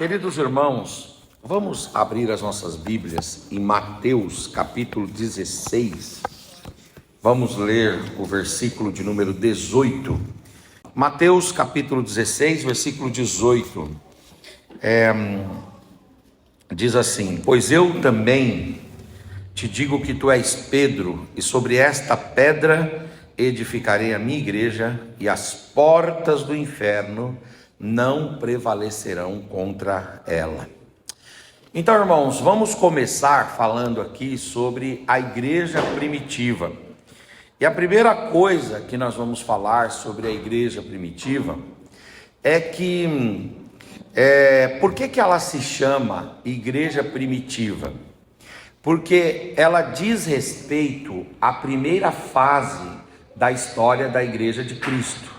Queridos irmãos, vamos abrir as nossas Bíblias em Mateus capítulo 16. Vamos ler o versículo de número 18. Mateus capítulo 16, versículo 18. Diz assim: Pois eu também te digo que tu és Pedro, e sobre esta pedra edificarei a minha igreja, e as portas do inferno não prevalecerão contra ela. Então, irmãos, vamos começar falando aqui sobre a igreja primitiva. E a primeira coisa que nós vamos falar sobre a igreja primitiva é que por que ela se chama igreja primitiva? Porque ela diz respeito à primeira fase da história da igreja de Cristo.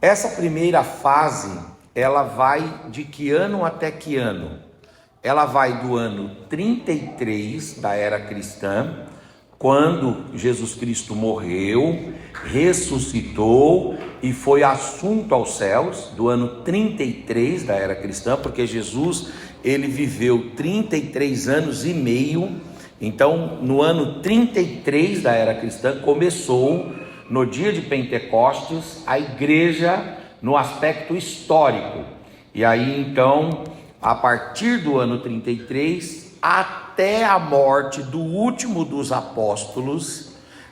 Essa primeira fase, ela vai de que ano até que ano? Ela vai do ano 33 da era cristã, quando Jesus Cristo morreu, ressuscitou e foi assunto aos céus, do ano 33 da era cristã, porque Jesus, ele viveu 33 anos e meio. Então, no ano 33 da era cristã, começou, no dia de Pentecostes, a igreja no aspecto histórico. E aí, então, a partir do ano 33, até a morte do último dos apóstolos,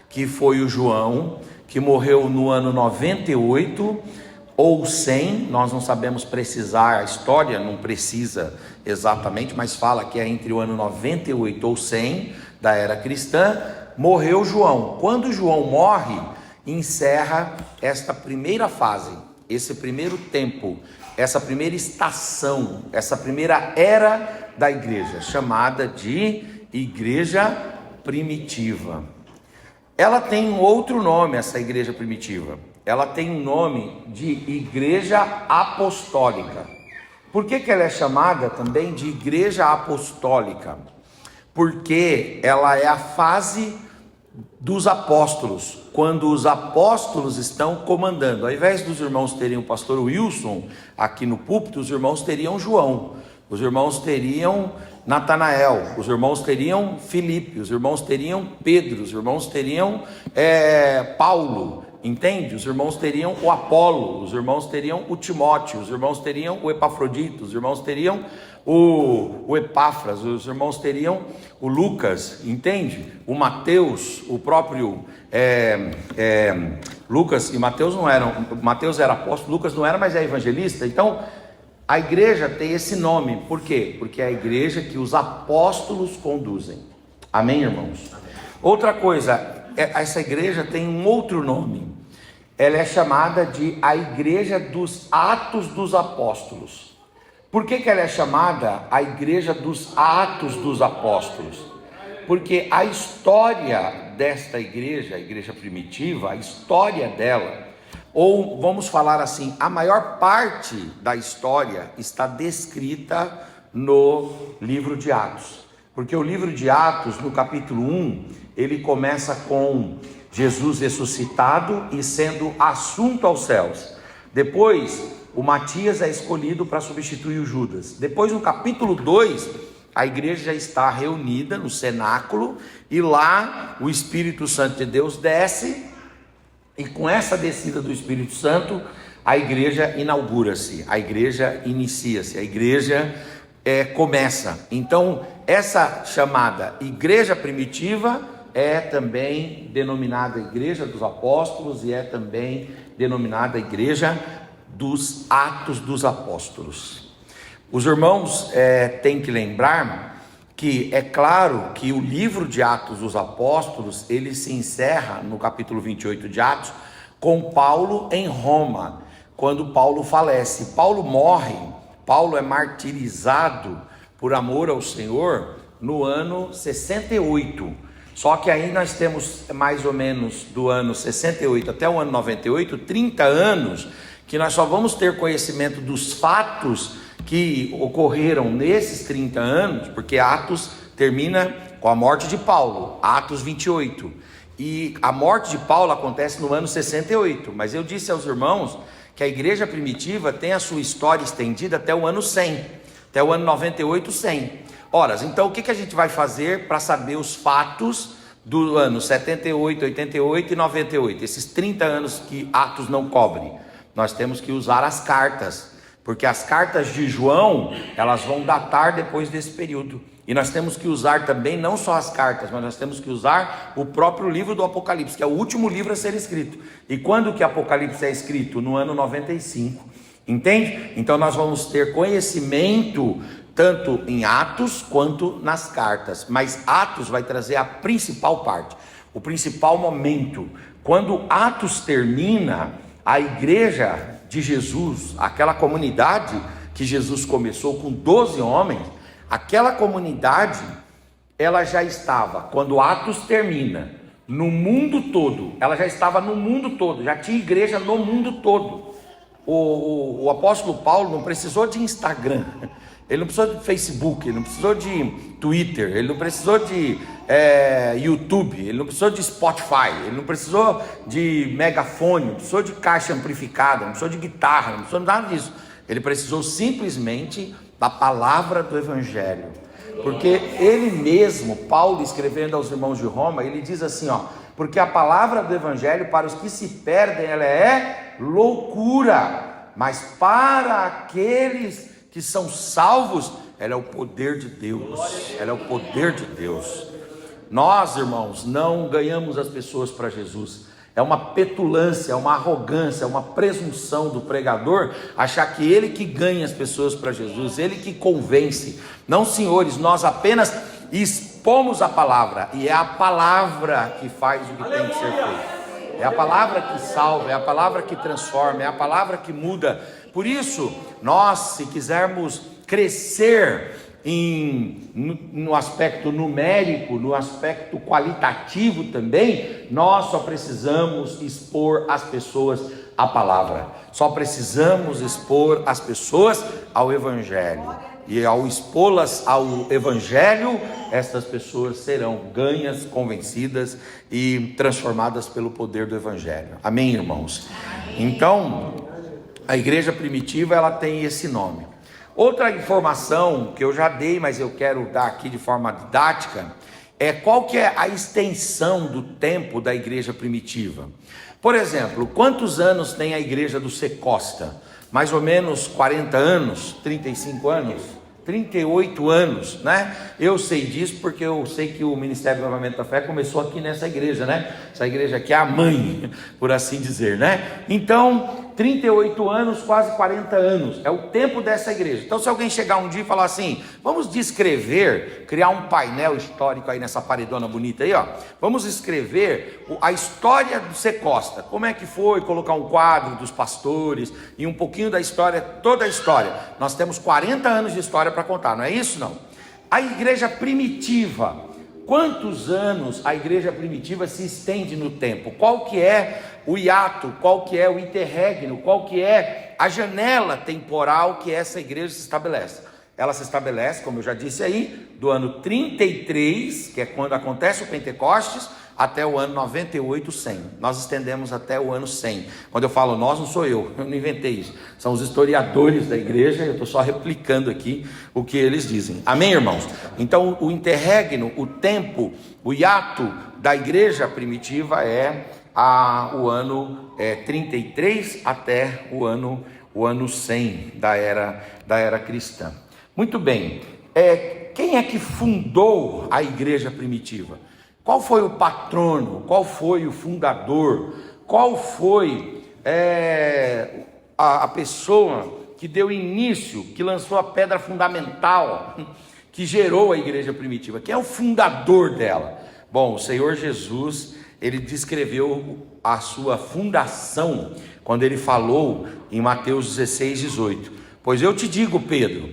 que foi o João, que morreu no ano 98 ou 100, nós não sabemos precisar, a história não precisa exatamente, mas fala que é entre o ano 98 ou 100 da era cristã, morreu João. Quando João morre, encerra esta primeira fase, esse primeiro tempo, essa primeira estação, essa primeira era da igreja, chamada de igreja primitiva. Ela tem um outro nome, essa igreja primitiva. Ela tem um nome de igreja apostólica. Por que ela é chamada também de igreja apostólica? Porque ela é a fase dos apóstolos, quando os apóstolos estão comandando. Ao invés dos irmãos terem o pastor Wilson aqui no púlpito, os irmãos teriam João, os irmãos teriam Natanael, os irmãos teriam Filipe, os irmãos teriam Pedro, os irmãos teriam Paulo, entende? Os irmãos teriam o Apolo, os irmãos teriam o Timóteo, os irmãos teriam o Epafrodito, os irmãos teriam o Epáfras, os irmãos teriam o Lucas, entende? O Mateus, o próprio Lucas e Mateus não eram, Mateus era apóstolo, Lucas não era, mas é evangelista. Então a igreja tem esse nome, por quê? Porque é a igreja que os apóstolos conduzem. Amém, irmãos? Amém. Outra coisa, essa igreja tem um outro nome. Ela é chamada de a igreja dos Atos dos Apóstolos. Por que ela é chamada a igreja dos Atos dos Apóstolos? Porque a história desta igreja, a igreja primitiva, a história dela, ou vamos falar assim, a maior parte da história está descrita no livro de Atos. Porque o livro de Atos, no capítulo 1, ele começa com Jesus ressuscitado e sendo assunto aos céus. Depois, o Matias é escolhido para substituir o Judas. Depois, no capítulo 2, a igreja já está reunida no cenáculo, e lá o Espírito Santo de Deus desce, e com essa descida do Espírito Santo, a igreja inaugura-se, a igreja inicia-se, a igreja começa. Então, essa chamada igreja primitiva é também denominada igreja dos apóstolos, e é também denominada igreja dos Atos dos Apóstolos. Os irmãos têm que lembrar que é claro que o livro de Atos dos Apóstolos, ele se encerra no capítulo 28 de Atos, com Paulo em Roma, quando Paulo falece. Paulo morre, Paulo é martirizado por amor ao Senhor no ano 68. Só que aí nós temos mais ou menos do ano 68 até o ano 98, 30 anos, que nós só vamos ter conhecimento dos fatos que ocorreram nesses 30 anos, porque Atos termina com a morte de Paulo, Atos 28. E a morte de Paulo acontece no ano 68, mas eu disse aos irmãos que a igreja primitiva tem a sua história estendida até o ano 100, até o ano 98, 100. Ora, então o que a gente vai fazer para saber os fatos do ano 78, 88 e 98, esses 30 anos que Atos não cobre? Nós temos que usar as cartas, porque as cartas de João, elas vão datar depois desse período. E nós temos que usar também não só as cartas, mas nós temos que usar o próprio livro do Apocalipse, que é o último livro a ser escrito. E quando que Apocalipse é escrito? No ano 95. Entende? Então nós vamos ter conhecimento tanto em Atos quanto nas cartas. Mas Atos vai trazer a principal parte, o principal momento. Quando Atos termina, a igreja de Jesus, aquela comunidade que Jesus começou com 12 homens, aquela comunidade, ela já estava, quando Atos termina, no mundo todo. Ela já estava no mundo todo, já tinha igreja no mundo todo. O apóstolo Paulo não precisou de Instagram, ele não precisou de Facebook, ele não precisou de Twitter, ele não precisou de YouTube, ele não precisou de Spotify, ele não precisou de megafone, não precisou de caixa amplificada, não precisou de guitarra, não precisou de nada disso. Ele precisou simplesmente da palavra do Evangelho, porque ele mesmo, Paulo, escrevendo aos irmãos de Roma, ele diz assim, porque a palavra do Evangelho para os que se perdem, ela é loucura, mas para aqueles que são salvos, ela é o poder de Deus, ela é o poder de Deus. Nós, irmãos, não ganhamos as pessoas para Jesus. É uma petulância, é uma arrogância, é uma presunção do pregador achar que ele que ganha as pessoas para Jesus, ele que convence. Não, senhores, nós apenas expomos a palavra, e é a palavra que faz o que tem que ser feito. É a palavra que salva, é a palavra que transforma, é a palavra que muda. Por isso, nós, se quisermos crescer no aspecto numérico, no aspecto qualitativo também, nós só precisamos expor as pessoas à palavra, só precisamos expor as pessoas ao Evangelho, e ao expô-las ao Evangelho, estas pessoas serão ganhas, convencidas e transformadas pelo poder do Evangelho. Amém, irmãos? Então, a igreja primitiva, ela tem esse nome. Outra informação que eu já dei, mas eu quero dar aqui de forma didática, é qual que é a extensão do tempo da igreja primitiva. Por exemplo, quantos anos tem a igreja do Secosta? Mais ou menos 40 anos, 35 anos, 38 anos, né? Eu sei disso porque eu sei que o Ministério do Avivamento da Fé começou aqui nessa igreja, né? Essa igreja aqui é a mãe, por assim dizer, né? Então, 38 anos, quase 40 anos, é o tempo dessa igreja. Então, se alguém chegar um dia e falar assim, vamos descrever, criar um painel histórico aí nessa paredona bonita aí, vamos escrever a história do Secosta, como é que foi, colocar um quadro dos pastores e um pouquinho da história, toda a história. Nós temos 40 anos de história para contar, não é isso não? A igreja primitiva, quantos anos a igreja primitiva se estende no tempo? Qual que é o hiato, qual que é o interregno, qual que é a janela temporal que essa igreja se estabelece? Ela se estabelece, como eu já disse aí, do ano 33, que é quando acontece o Pentecostes, até o ano 98, 100. Nós estendemos até o ano 100. Quando eu falo nós, não sou eu não inventei isso. São os historiadores da igreja, eu estou só replicando aqui o que eles dizem. Amém, irmãos? Então, o interregno, o tempo, o hiato da igreja primitiva é o ano 33 até o ano 100 da era cristã. Muito bem. Quem é que fundou a igreja primitiva? Qual foi o patrono? Qual foi o fundador? Qual foi a pessoa que deu início, que lançou a pedra fundamental, que gerou a igreja primitiva? Quem é o fundador dela? Bom, o Senhor Jesus, ele descreveu a sua fundação quando ele falou em Mateus 16, 18. Pois eu te digo, Pedro,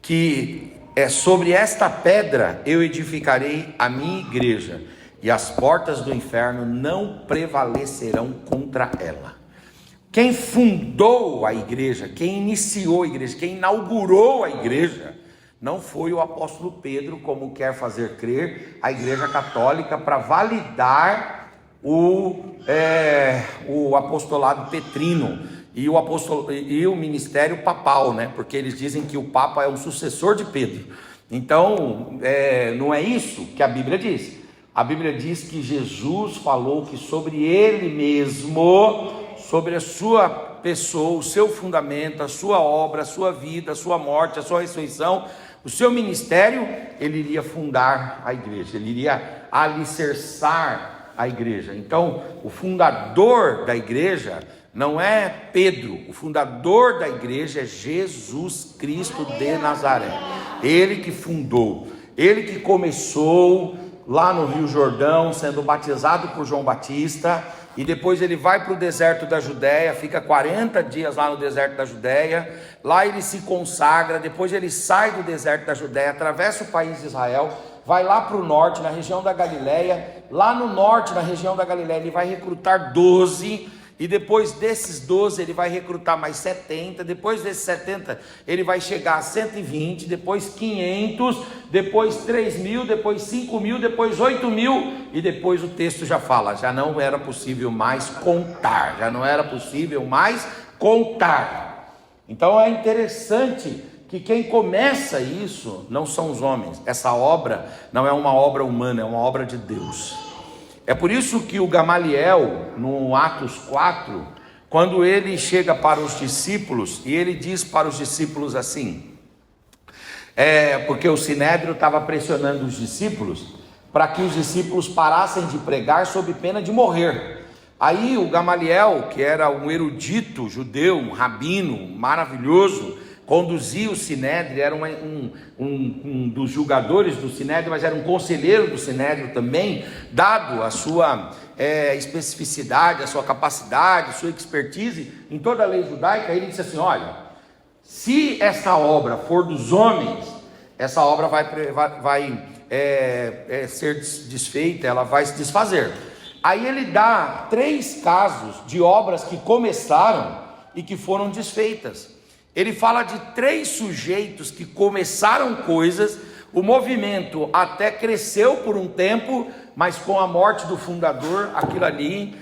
que sobre esta pedra eu edificarei a minha igreja, e as portas do inferno não prevalecerão contra ela. Quem fundou a igreja, quem iniciou a igreja, quem inaugurou a igreja, não foi o apóstolo Pedro, como quer fazer crer a igreja católica, para validar o apostolado petrino, e o apóstolo e o ministério papal, né? Porque eles dizem que o Papa é um sucessor de Pedro. Então, não é isso que a Bíblia diz. A Bíblia diz que Jesus falou que sobre ele mesmo, sobre a sua pessoa, o seu fundamento, a sua obra, a sua vida, a sua morte, a sua ressurreição, o seu ministério, ele iria fundar a igreja, ele iria alicerçar a igreja. Então, o fundador da igreja não é Pedro, o fundador da igreja é Jesus Cristo de Nazaré. Ele que fundou, ele que começou lá no Rio Jordão, sendo batizado por João Batista, e depois ele vai para o deserto da Judéia, fica 40 dias lá no deserto da Judéia, lá ele se consagra, depois ele sai do deserto da Judéia, atravessa o país de Israel, vai lá para o norte, na região da Galileia, lá no norte, na região da Galileia, ele vai recrutar 12, e depois desses 12 ele vai recrutar mais 70, depois desses 70 ele vai chegar a 120, depois 500, depois 3.000, depois 5.000, depois 8.000, e depois o texto já fala, já não era possível mais contar, Então é interessante que quem começa isso não são os homens, essa obra não é uma obra humana, é uma obra de Deus. É por isso que o Gamaliel, no Atos 4, quando ele chega para os discípulos, e ele diz para os discípulos assim, porque o Sinédrio estava pressionando os discípulos, para que os discípulos parassem de pregar sob pena de morrer. Aí o Gamaliel, que era um erudito judeu, um rabino maravilhoso, conduzia o Sinédrio, era um dos julgadores do Sinédrio, mas era um conselheiro do Sinédrio também, dado a sua especificidade, a sua capacidade, a sua expertise em toda a lei judaica. Ele disse assim: olha, se essa obra for dos homens, essa obra vai ser desfeita, ela vai se desfazer. Aí ele dá 3 casos de obras que começaram e que foram desfeitas. Ele fala de 3 sujeitos que começaram coisas, o movimento até cresceu por um tempo, mas com a morte do fundador, aquilo ali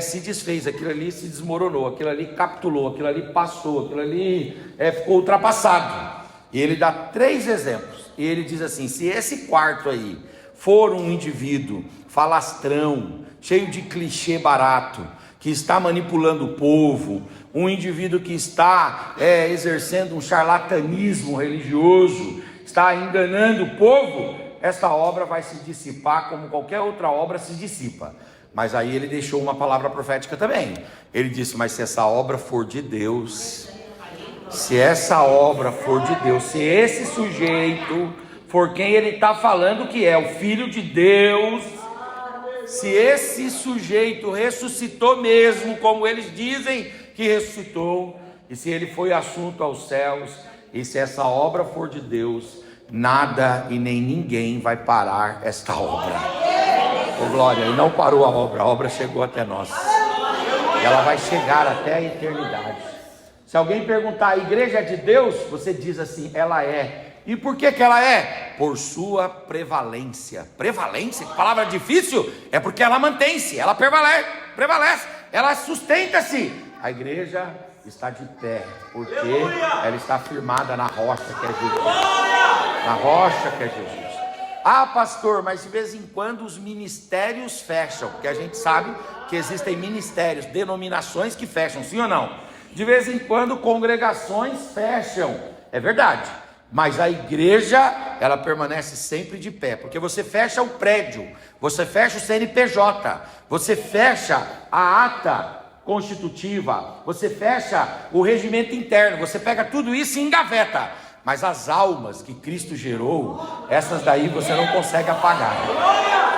se desfez, aquilo ali se desmoronou, aquilo ali capitulou, aquilo ali passou, aquilo ali ficou ultrapassado. E ele dá 3 exemplos, e ele diz assim: se esse quarto aí for um indivíduo falastrão, cheio de clichê barato, que está manipulando o povo, um indivíduo que está exercendo um charlatanismo religioso, está enganando o povo, essa obra vai se dissipar como qualquer outra obra se dissipa. Mas aí ele deixou uma palavra profética também. Ele disse: mas se essa obra for de Deus, se essa obra for de Deus, se esse sujeito for quem ele está falando que é, o Filho de Deus, se esse sujeito ressuscitou mesmo, como eles dizem que ressuscitou, e se ele foi assunto aos céus, e se essa obra for de Deus, nada e nem ninguém vai parar esta obra. Oh glória, e não parou a obra chegou até nós, e ela vai chegar até a eternidade. Se alguém perguntar: a igreja é de Deus? Você diz assim: ela é. E por que ela é? Por sua prevalência. Prevalência? Que palavra difícil? É porque ela mantém-se, ela prevalece, ela sustenta-se. A igreja está de pé, porque ela está firmada na rocha que é Jesus. Na rocha que é Jesus. Ah, pastor, mas de vez em quando os ministérios fecham, porque a gente sabe que existem ministérios, denominações que fecham, sim ou não? De vez em quando congregações fecham, é verdade. Mas a igreja, ela permanece sempre de pé, porque você fecha o prédio, você fecha o CNPJ, você fecha a ata constitutiva, você fecha o regimento interno, você pega tudo isso e engaveta. Mas as almas que Cristo gerou, essas daí você não consegue apagar.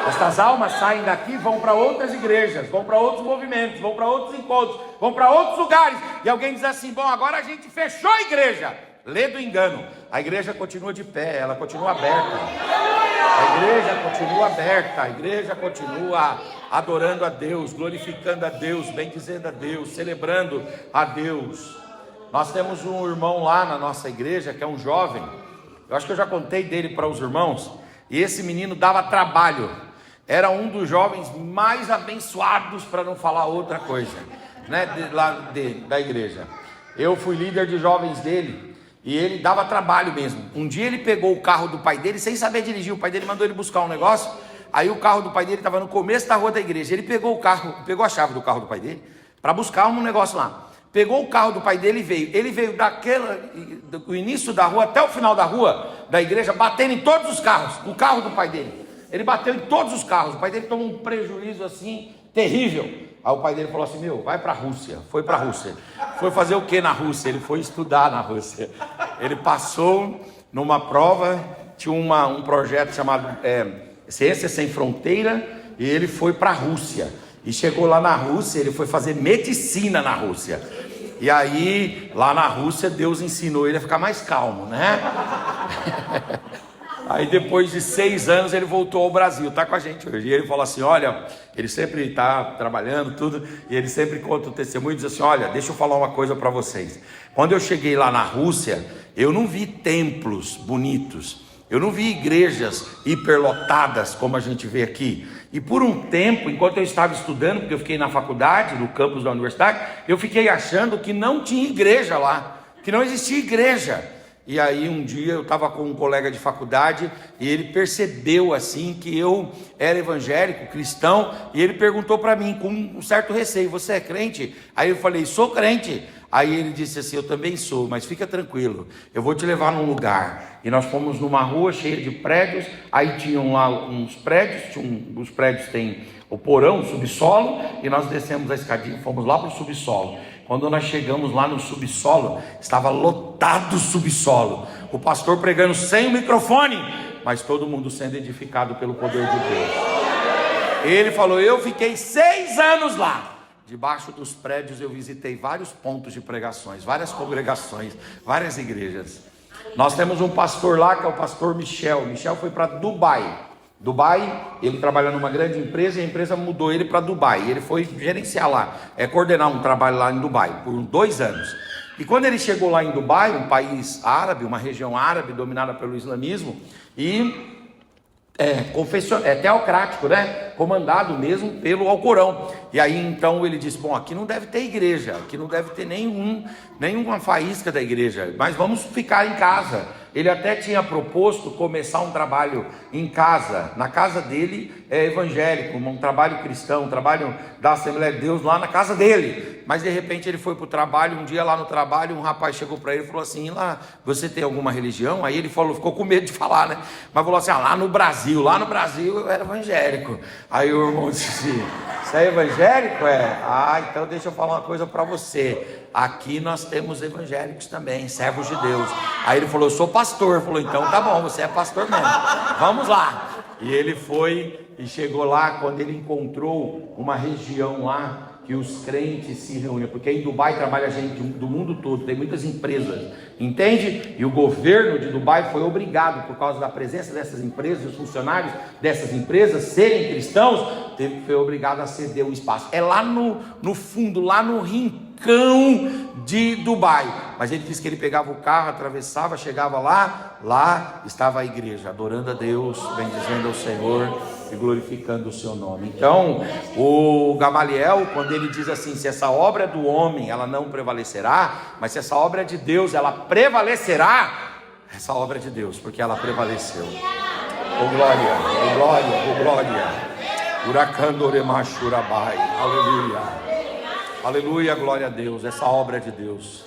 Essas almas saem daqui, vão para outras igrejas, vão para outros movimentos, vão para outros encontros, vão para outros lugares. E alguém diz assim: bom, agora a gente fechou a igreja. Lê do engano. A igreja continua de pé, ela continua aberta. A igreja continua aberta, a igreja continua adorando a Deus, glorificando a Deus, bendizendo a Deus, celebrando a Deus. Nós temos um irmão lá na nossa igreja que é um jovem. Eu acho que eu já contei dele para os irmãos. E esse menino dava trabalho. Era um dos jovens mais abençoados, para não falar outra coisa. né, da igreja. Eu fui líder de jovens dele e ele dava trabalho mesmo. Um dia ele pegou o carro do pai dele sem saber dirigir. O pai dele mandou ele buscar um negócio. Aí o carro do pai dele estava no começo da rua da igreja. Ele pegou o carro, pegou a chave do carro do pai dele para buscar um negócio lá. Pegou o carro do pai dele e veio. Ele veio do início da rua até o final da rua da igreja, batendo em todos os carros, o carro do pai dele. Ele bateu em todos os carros. O pai dele tomou um prejuízo assim terrível. Aí o pai dele falou assim: meu, vai para a Rússia. Foi para a Rússia. Foi fazer o que na Rússia? Ele foi estudar na Rússia. Ele passou numa prova, tinha um projeto chamado Ciência Sem Fronteira, e ele foi para a Rússia. E chegou lá na Rússia, ele foi fazer medicina na Rússia. E aí, lá na Rússia, Deus ensinou ele a ficar mais calmo, né? Aí depois de 6 anos ele voltou ao Brasil, está com a gente hoje. E ele falou assim: olha, ele sempre está trabalhando tudo, e ele sempre conta o testemunho e diz assim: olha, deixa eu falar uma coisa para vocês. Quando eu cheguei lá na Rússia, eu não vi templos bonitos, eu não vi igrejas hiperlotadas como a gente vê aqui. E por um tempo, enquanto eu estava estudando, porque eu fiquei na faculdade, no campus da universidade, eu fiquei achando que não tinha igreja lá, que não existia igreja. E aí um dia eu estava com um colega de faculdade e ele percebeu assim que eu era evangélico, cristão, e ele perguntou para mim com um certo receio: você é crente? Aí eu falei: sou crente. Aí ele disse assim: eu também sou, mas fica tranquilo, eu vou te levar num lugar. E nós fomos numa rua cheia de prédios, aí tinham lá uns prédios, os prédios têm o porão, o subsolo, e nós descemos a escadinha, fomos lá para o subsolo. Quando nós chegamos lá no subsolo, estava lotado o subsolo, o pastor pregando sem o microfone, mas todo mundo sendo edificado pelo poder de Deus. Ele falou: eu fiquei 6 anos lá. Debaixo dos prédios eu visitei vários pontos de pregações, várias congregações, várias igrejas. Nós temos um pastor lá que é o pastor Michel. Michel foi para Dubai. Ele trabalha numa grande empresa e a empresa mudou ele para Dubai. Ele foi gerenciar lá, coordenar um trabalho lá em Dubai por 2 anos. E quando ele chegou lá em Dubai, um país árabe, uma região árabe dominada pelo islamismo, e teocrático, né? Comandado mesmo pelo Alcorão. E aí então ele disse: bom, aqui não deve ter igreja, aqui não deve ter nenhuma faísca da igreja, mas vamos ficar em casa. Ele até tinha proposto começar um trabalho em casa, na casa dele, evangélico, um trabalho cristão, um trabalho da Assembleia de Deus lá na casa dele. Mas de repente ele foi para o trabalho, um dia lá no trabalho, um rapaz chegou para ele e falou assim: lá, você tem alguma religião? Aí ele falou, ficou com medo de falar, né? Mas falou assim: lá no Brasil eu era evangélico. Aí o irmão disse assim: você é evangélico? Então deixa eu falar uma coisa para você. Aqui nós temos evangélicos também, servos de Deus. Aí ele falou: eu sou pastor. Ele falou: então tá bom, você é pastor mesmo, vamos lá. E ele foi e chegou lá. Quando ele encontrou uma região lá que os crentes se reúnem, porque em Dubai trabalha gente do mundo todo, tem muitas empresas, entende? E o governo de Dubai foi obrigado, por causa da presença dessas empresas, os funcionários dessas empresas serem cristãos, foi obrigado a ceder um espaço. É lá no fundo, lá no rincão de Dubai. Mas ele disse que ele pegava o carro, atravessava, chegava lá estava a igreja, adorando a Deus, bendizendo ao Senhor e glorificando o seu nome. Então, o Gamaliel, quando ele diz assim: se essa obra é do homem, ela não prevalecerá, mas se essa obra é de Deus, ela prevalecerá. Essa obra é de Deus, porque ela prevaleceu. Oh glória, oh glória, oh glória. Uracandoremachurabai. Aleluia. Aleluia, glória a Deus. Essa obra é de Deus.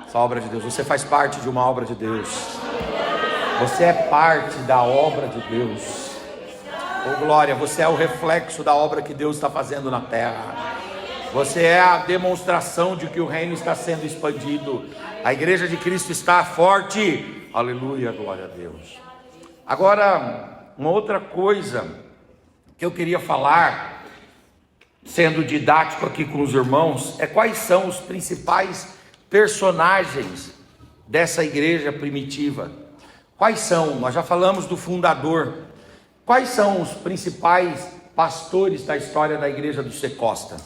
Essa obra é de Deus. Você faz parte de uma obra de Deus. Você é parte da obra de Deus. Oh glória, você é o reflexo da obra que Deus está fazendo na terra. Você é a demonstração de que o reino está sendo expandido. A igreja de Cristo está forte. Aleluia, glória a Deus. Agora, uma outra coisa que eu queria falar, sendo didático aqui com os irmãos, é quais são os principais personagens dessa igreja primitiva. Quais são? Nós já falamos do fundador. Quais são os principais pastores da história da igreja do Secosta?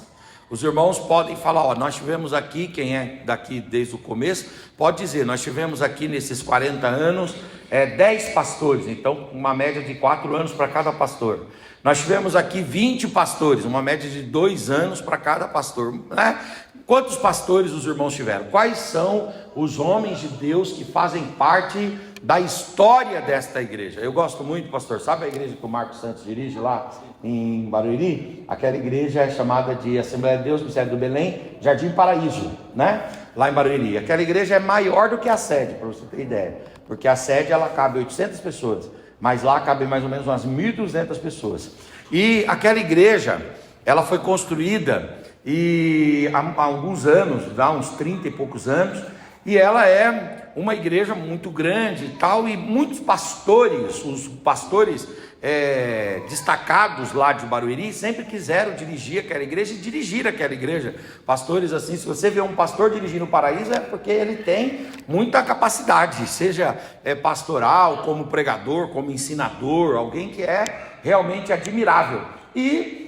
Os irmãos podem falar, nós tivemos aqui, quem é daqui desde o começo, pode dizer, nós tivemos aqui nesses 40 anos, 10 pastores, então uma média de 4 anos para cada pastor. Nós tivemos aqui 20 pastores, uma média de 2 anos para cada pastor, né? Quantos pastores os irmãos tiveram? Quais são os homens de Deus que fazem parte da história desta igreja? Eu gosto muito, pastor, sabe a igreja que o Marcos Santos dirige lá em Barueri? Aquela igreja é chamada de Assembleia de Deus, Ministério do Belém, Jardim Paraíso, né? Lá em Barueri. Aquela igreja é maior do que a sede, para você ter ideia, porque a sede ela cabe 800 pessoas, mas lá cabe mais ou menos umas 1.200 pessoas. E aquela igreja, ela foi construída há alguns anos, há uns 30 e poucos anos, e ela é uma igreja muito grande e tal, e muitos pastores, os pastores destacados lá de Barueri, sempre quiseram dirigir aquela igreja e dirigir aquela igreja. Pastores assim, se você vê um pastor dirigindo o Paraíso, é porque ele tem muita capacidade, seja pastoral, como pregador, como ensinador, alguém que é realmente admirável. E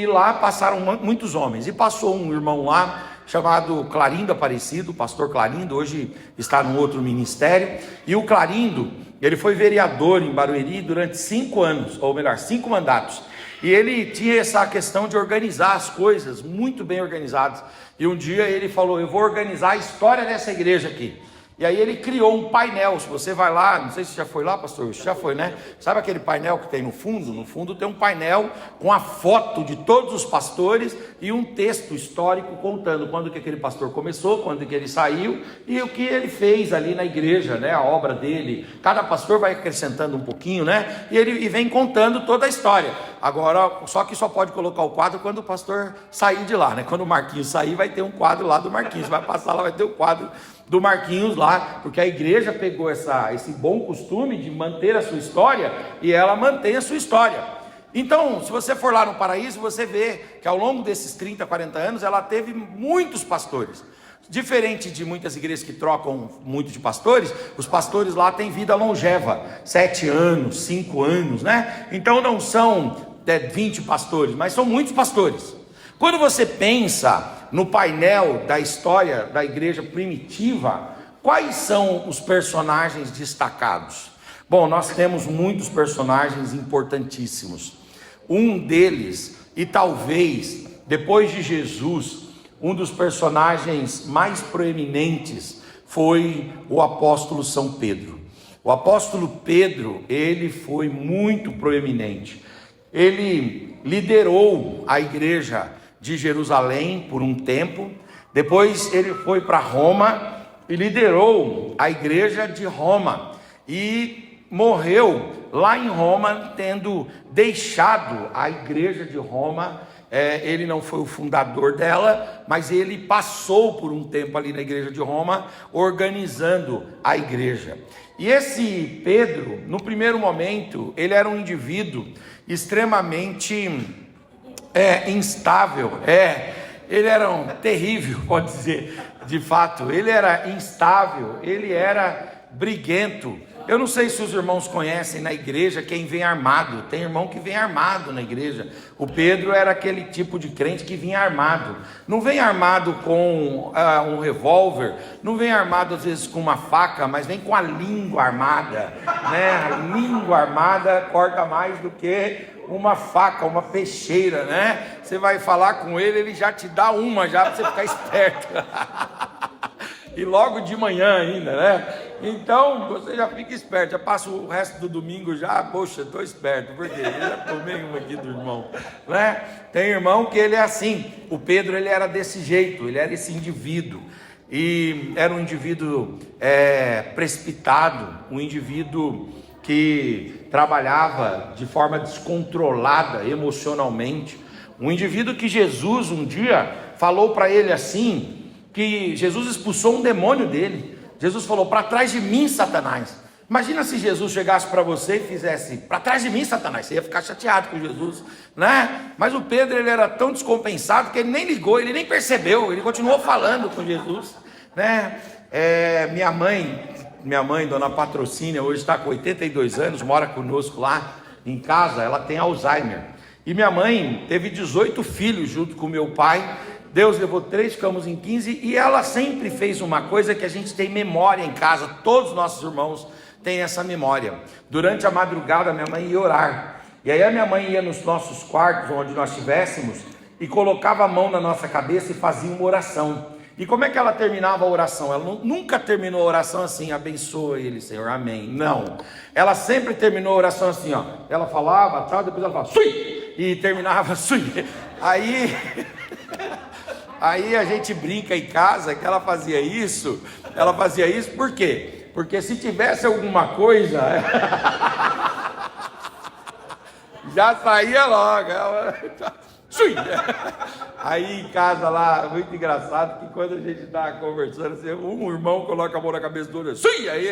lá passaram muitos homens, e passou um irmão lá, chamado Clarindo Aparecido, pastor Clarindo, hoje está num outro ministério, e o Clarindo, ele foi vereador em Barueri durante 5 anos, ou melhor, 5 mandatos, e ele tinha essa questão de organizar as coisas, muito bem organizadas, e um dia ele falou, eu vou organizar a história dessa igreja aqui. E aí ele criou um painel. Se você vai lá, não sei se já foi lá, pastor, já foi, né? Sabe aquele painel que tem no fundo? No fundo tem um painel com a foto de todos os pastores e um texto histórico contando quando que aquele pastor começou, quando que ele saiu e o que ele fez ali na igreja, né? A obra dele. Cada pastor vai acrescentando um pouquinho, né? E vem contando toda a história. Agora, só que só pode colocar o quadro quando o pastor sair de lá, né? Quando o Marquinhos sair, vai ter um quadro lá do Marquinhos. Vai passar lá, vai ter o quadro do Marquinhos lá, porque a igreja pegou esse bom costume de manter a sua história, e ela mantém a sua história. Então, se você for lá no Paraíso, você vê que ao longo desses 30, 40 anos, ela teve muitos pastores. Diferente de muitas igrejas que trocam muito de pastores, os pastores lá têm vida longeva, 7 anos, 5 anos, né? Então não são 20 pastores, mas são muitos pastores. Quando você pensa no painel da história da igreja primitiva, quais são os personagens destacados? Bom, nós temos muitos personagens importantíssimos. Um deles, e talvez depois de Jesus, um dos personagens mais proeminentes foi o apóstolo São Pedro. O apóstolo Pedro, ele foi muito proeminente. Ele liderou a igreja de Jerusalém por um tempo, depois ele foi para Roma e liderou a igreja de Roma, e morreu lá em Roma, tendo deixado a igreja de Roma. Ele não foi o fundador dela, mas ele passou por um tempo ali na igreja de Roma, organizando a igreja. E esse Pedro, no primeiro momento, ele era um indivíduo extremamente instável, ele era terrível, pode dizer, de fato, ele era instável, ele era briguento. Eu não sei se os irmãos conhecem na igreja quem vem armado. Tem irmão que vem armado na igreja. O Pedro era aquele tipo de crente que vinha armado. Não vem armado com um revólver, não vem armado às vezes com uma faca, mas vem com a língua armada, né? A língua armada corta mais do que uma faca, uma peixeira, né? Você vai falar com ele, ele já te dá uma já para você ficar esperto. E logo de manhã ainda, né? Então você já fica esperto, já passa o resto do domingo já, poxa, estou esperto, porque eu já tomei uma aqui do irmão, né? Tem irmão que ele é assim. O Pedro, ele era desse jeito, ele era esse indivíduo, e era um indivíduo precipitado, um indivíduo que trabalhava de forma descontrolada emocionalmente, um indivíduo que Jesus um dia falou para ele assim, que Jesus expulsou um demônio dele. Jesus falou: para trás de mim, Satanás. Imagina se Jesus chegasse para você e fizesse: para trás de mim, Satanás. Você ia ficar chateado com Jesus, né? Mas o Pedro, ele era tão descompensado que ele nem ligou, ele nem percebeu, ele continuou falando com Jesus, né? Minha mãe, dona Patrocínio, hoje está com 82 anos, mora conosco lá em casa. Ela tem Alzheimer, e minha mãe teve 18 filhos junto com meu pai. Deus levou 3, ficamos em 15, e ela sempre fez uma coisa que a gente tem memória em casa, todos os nossos irmãos têm essa memória. Durante a madrugada, minha mãe ia orar, e aí a minha mãe ia nos nossos quartos, onde nós estivéssemos, e colocava a mão na nossa cabeça e fazia uma oração. E como é que ela terminava a oração? Ela nunca terminou a oração assim: abençoe ele, Senhor, amém. Não, ela sempre terminou a oração assim, ó. Ela falava, tal, depois ela falava, sui! E terminava, sui! Aí a gente brinca em casa que ela fazia isso por quê? Porque se tivesse alguma coisa, já saía logo. Aí em casa lá, muito engraçado que quando a gente está conversando, assim, um irmão coloca a mão na cabeça do outro, aí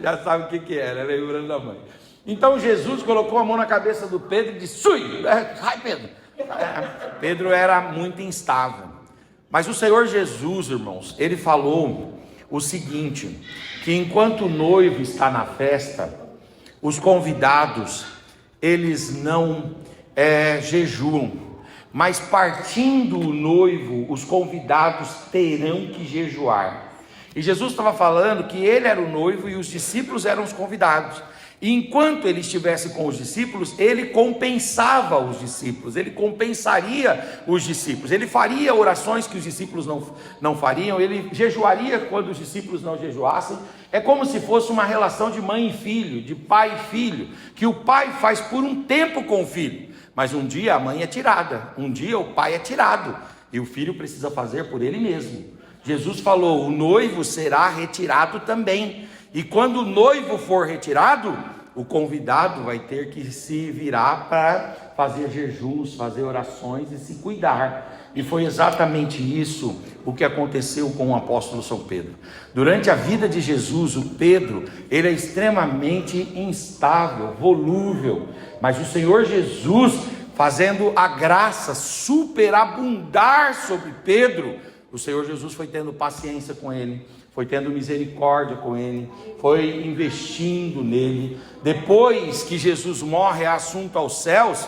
já sabe o que era, lembrando da mãe. Então Jesus colocou a mão na cabeça do Pedro e disse, ai Pedro. Pedro era muito instável, mas o Senhor Jesus, irmãos, ele falou o seguinte, que enquanto o noivo está na festa, os convidados, eles não jejuam, mas partindo o noivo, os convidados terão que jejuar. E Jesus estava falando que ele era o noivo e os discípulos eram os convidados. E enquanto ele estivesse com os discípulos, ele compensava os discípulos, ele compensaria os discípulos, ele faria orações que os discípulos não fariam, ele jejuaria quando os discípulos não jejuassem. É como se fosse uma relação de mãe e filho, de pai e filho, que o pai faz por um tempo com o filho, mas um dia a mãe é tirada, um dia o pai é tirado, e o filho precisa fazer por ele mesmo. Jesus falou, o noivo será retirado também, e quando o noivo for retirado, o convidado vai ter que se virar para fazer jejuns, fazer orações e se cuidar. E foi exatamente isso o que aconteceu com o apóstolo São Pedro. Durante a vida de Jesus, o Pedro, ele é extremamente instável, volúvel, mas o Senhor Jesus, fazendo a graça superabundar sobre Pedro, o Senhor Jesus foi tendo paciência com ele, foi tendo misericórdia com ele, foi investindo nele. Depois que Jesus morre, é assunto aos céus,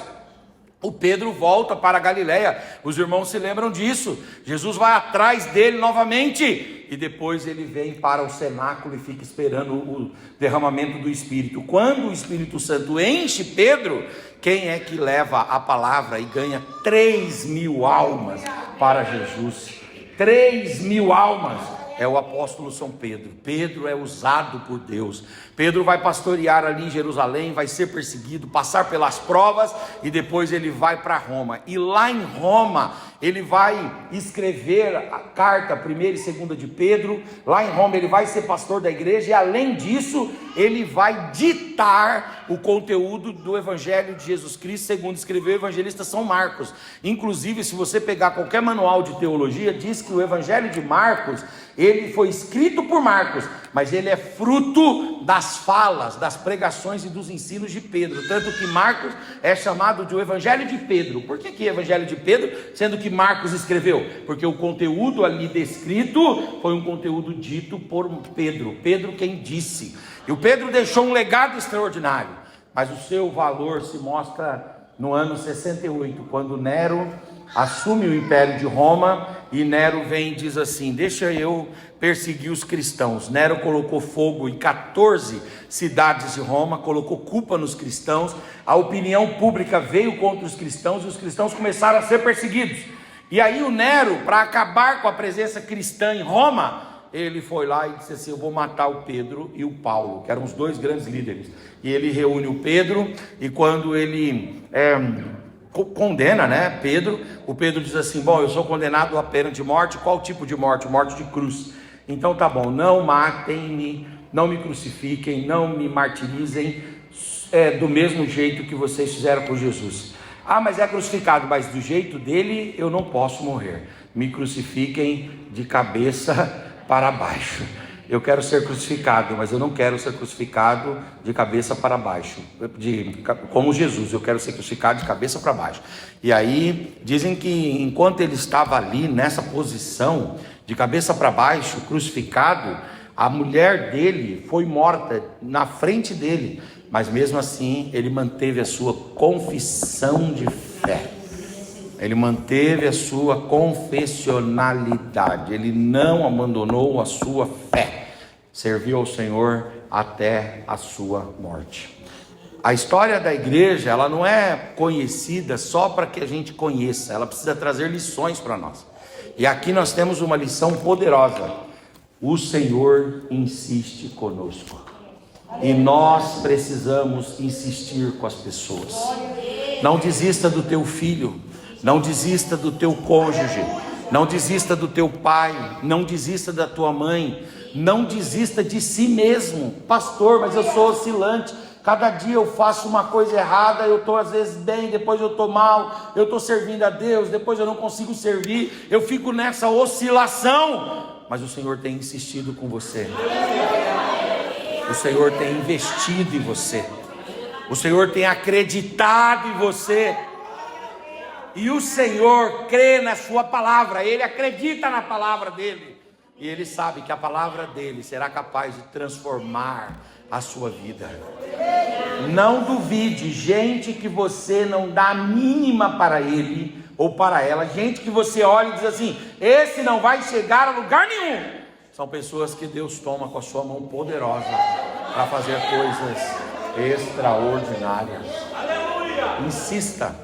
o Pedro volta para a Galileia. Os irmãos se lembram disso. Jesus vai atrás dele novamente, e depois ele vem para o cenáculo e fica esperando o derramamento do Espírito. Quando o Espírito Santo enche Pedro, quem é que leva a palavra e ganha 3.000 almas para Jesus? 3.000 almas. É o apóstolo São Pedro. Pedro é usado por Deus. Pedro vai pastorear ali em Jerusalém, vai ser perseguido, passar pelas provas, e depois ele vai para Roma. E lá em Roma, ele vai escrever a carta 1ª e 2ª de Pedro. Lá em Roma ele vai ser pastor da igreja, e além disso, ele vai ditar o conteúdo do Evangelho de Jesus Cristo, segundo escreveu o evangelista São Marcos. Inclusive, se você pegar qualquer manual de teologia, diz que o Evangelho de Marcos, ele foi escrito por Marcos, mas ele é fruto das falas, das pregações e dos ensinos de Pedro. Tanto que Marcos é chamado de o Evangelho de Pedro. Por que Evangelho de Pedro, sendo que Marcos escreveu? Porque o conteúdo ali descrito foi um conteúdo dito por Pedro. Pedro quem disse. E o Pedro deixou um legado extraordinário, mas o seu valor se mostra no ano 68, quando Nero assume o Império de Roma, e Nero vem e diz assim, deixa eu perseguir os cristãos. Nero colocou fogo em 14 cidades de Roma, colocou culpa nos cristãos, a opinião pública veio contra os cristãos, e os cristãos começaram a ser perseguidos. E aí o Nero, para acabar com a presença cristã em Roma, ele foi lá e disse assim, eu vou matar o Pedro e o Paulo, que eram os dois grandes líderes. E ele reúne o Pedro, e quando ele condena, Pedro, o Pedro diz assim, bom, eu sou condenado à pena de morte. Qual tipo de morte? Morte de cruz. Então tá bom, não matem-me, não me crucifiquem, não me martirizem, do mesmo jeito que vocês fizeram por Jesus. Ah, mas é crucificado, mas do jeito dele eu não posso morrer. Me crucifiquem de cabeça para baixo. Eu quero ser crucificado, mas eu não quero ser crucificado de cabeça para baixo, como Jesus. Eu quero ser crucificado de cabeça para baixo. E aí dizem que enquanto ele estava ali nessa posição de cabeça para baixo, crucificado, a mulher dele foi morta na frente dele, mas mesmo assim ele manteve a sua confissão de fé. Ele manteve a sua confessionalidade, ele não abandonou a sua fé, serviu ao Senhor até a sua morte. A história da igreja, ela não é conhecida só para que a gente conheça, ela precisa trazer lições para nós. E aqui nós temos uma lição poderosa. O Senhor insiste conosco. E nós precisamos insistir com as pessoas. Não desista do teu filho, não desista do teu cônjuge, não desista do teu pai, não desista da tua mãe, não desista de si mesmo. Pastor, mas eu sou oscilante. Cada dia eu faço uma coisa errada, eu estou às vezes bem, depois eu estou mal, eu estou servindo a Deus, depois eu não consigo servir, eu fico nessa oscilação. Mas o Senhor tem insistido com você, o Senhor tem investido em você, o Senhor tem acreditado em você, e o Senhor crê na sua palavra, Ele acredita na palavra dEle, e Ele sabe que a palavra dEle será capaz de transformar a sua vida. Não duvide, gente que você não dá a mínima para ele ou para ela, gente que você olha e diz assim, esse não vai chegar a lugar nenhum, são pessoas que Deus toma com a sua mão poderosa para fazer coisas extraordinárias. Insista,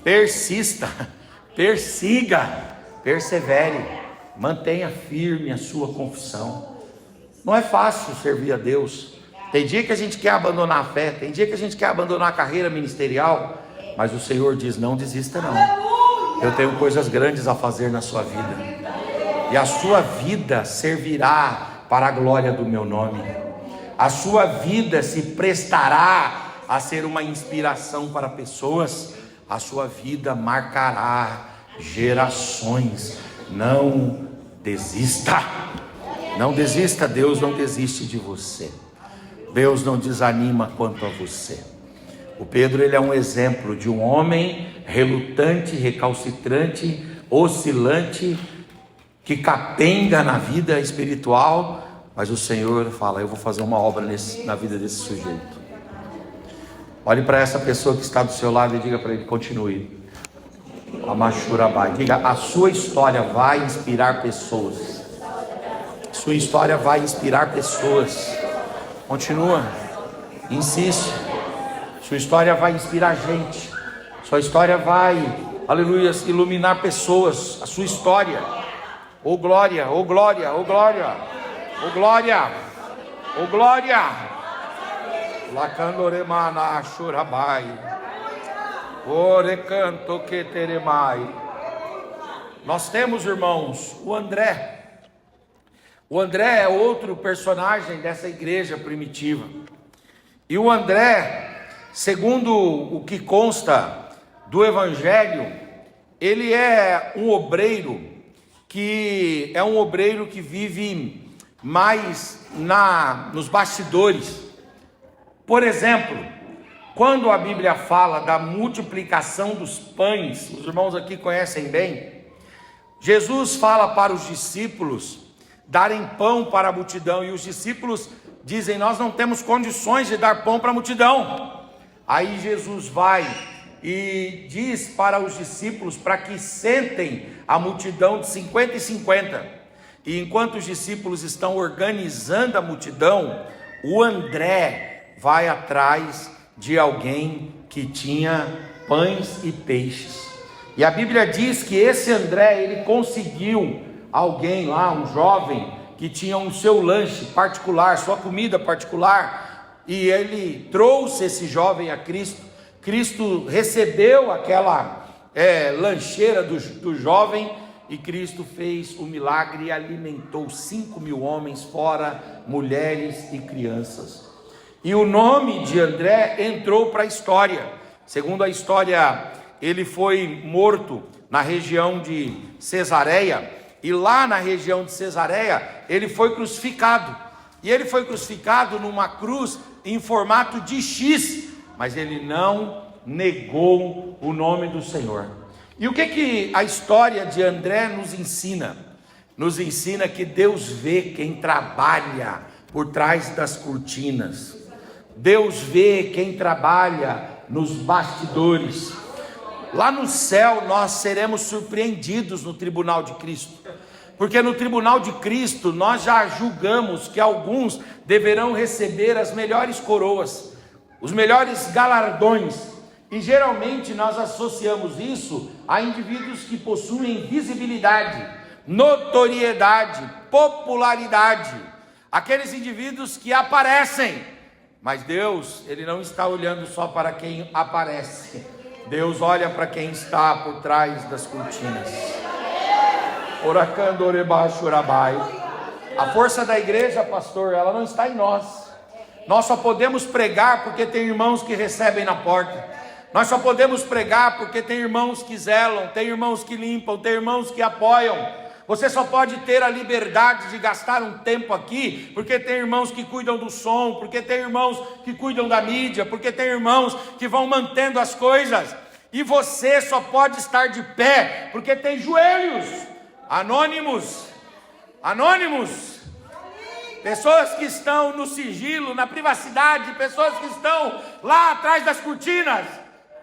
persista, persiga, persevere, mantenha firme a sua confissão. Não é fácil servir a Deus. Tem dia que a gente quer abandonar a fé, tem dia que a gente quer abandonar a carreira ministerial, mas o Senhor diz, não desista não. Eu tenho coisas grandes a fazer na sua vida. E a sua vida servirá para a glória do meu nome. A sua vida se prestará a ser uma inspiração para pessoas. A sua vida marcará gerações. Não desista. Não desista, Deus não desiste de você. Deus não desanima quanto a você. O Pedro, ele é um exemplo de um homem relutante, recalcitrante, oscilante, que capenga na vida espiritual, mas o Senhor fala, eu vou fazer uma obra na vida desse sujeito. Olhe para essa pessoa que está do seu lado e diga para ele, continue. Amachurabai, diga, a sua história vai inspirar pessoas. Sua história vai inspirar pessoas. Continua, insiste. Sua história vai inspirar gente. Sua história vai, aleluia, iluminar pessoas. A sua história. Oh glória, oh glória, oh glória, oh glória, oh glória. Lacandoremana ashurabai. Orecanto que teremai. Nós temos, irmãos, o André. O André é outro personagem dessa igreja primitiva. E o André, segundo o que consta do Evangelho, ele é um obreiro que vive mais nos bastidores. Por exemplo, quando a Bíblia fala da multiplicação dos pães, os irmãos aqui conhecem bem, Jesus fala para os discípulos darem pão para a multidão, e os discípulos dizem, nós não temos condições de dar pão para a multidão. Aí Jesus vai e diz para os discípulos para que sentem a multidão de 50 e 50, e enquanto os discípulos estão organizando a multidão, o André vai atrás de alguém que tinha pães e peixes, e a Bíblia diz que esse André, ele conseguiu alguém lá, um jovem, que tinha o seu lanche particular, sua comida particular, e ele trouxe esse jovem a Cristo. Cristo recebeu aquela lancheira do jovem, e Cristo fez o milagre e alimentou 5.000 homens, fora mulheres e crianças. E o nome de André entrou para a história. Segundo a história, ele foi morto na região de Cesareia, e lá na região de Cesareia, ele foi crucificado. E ele foi crucificado numa cruz em formato de X, mas ele não negou o nome do Senhor. E o que a história de André nos ensina? Nos ensina que Deus vê quem trabalha por trás das cortinas. Deus vê quem trabalha nos bastidores. Lá no céu nós seremos surpreendidos no tribunal de Cristo, porque no tribunal de Cristo nós já julgamos que alguns deverão receber as melhores coroas, os melhores galardões. E geralmente nós associamos isso a indivíduos que possuem visibilidade, notoriedade, popularidade, aqueles indivíduos que aparecem. Mas Deus, Ele não está olhando só para quem aparece. Deus olha para quem está por trás das cortinas. A força da igreja, pastor, ela não está em nós. Nós só podemos pregar porque tem irmãos que recebem na porta. Nós só podemos pregar porque tem irmãos que zelam, tem irmãos que limpam, tem irmãos que apoiam. Você só pode ter a liberdade de gastar um tempo aqui porque tem irmãos que cuidam do som, porque tem irmãos que cuidam da mídia, porque tem irmãos que vão mantendo as coisas. E você só pode estar de pé porque tem joelhos anônimos, pessoas que estão no sigilo, na privacidade, pessoas que estão lá atrás das cortinas,